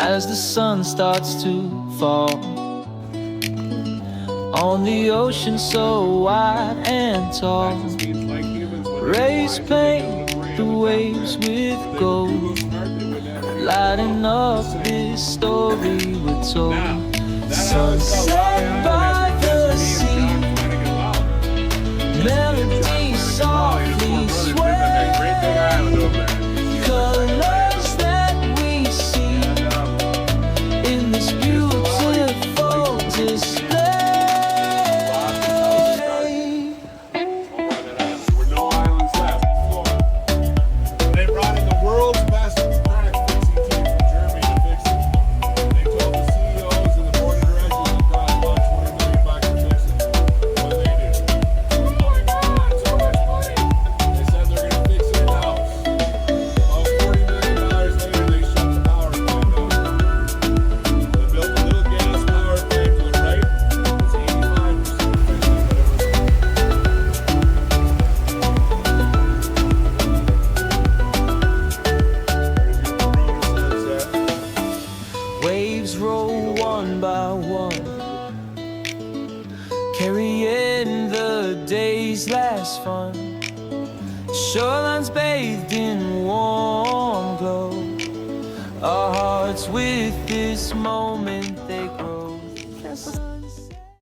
as the sun starts to fall on the ocean so wide and tall. Rays paint the waves with gold, lighting up this story we're told. Sunset by the sea, melody softly sway, colors that we see in this beautiful display. With no islands left. They brought in the world's best crack fixing team from Germany to fix it. They told the CEOs and the board of directors it cost about $20 million to fix it. What they did? Oh my God, so much money! They said they're going to fix it in-house. About $40 million later, they shut the power plant down. They built a little gas power plant to the right. It's 85% efficient, but it was Waves roll one by one, carrying the day's last fun. Shorelines bathed in warm glow, our hearts with this moment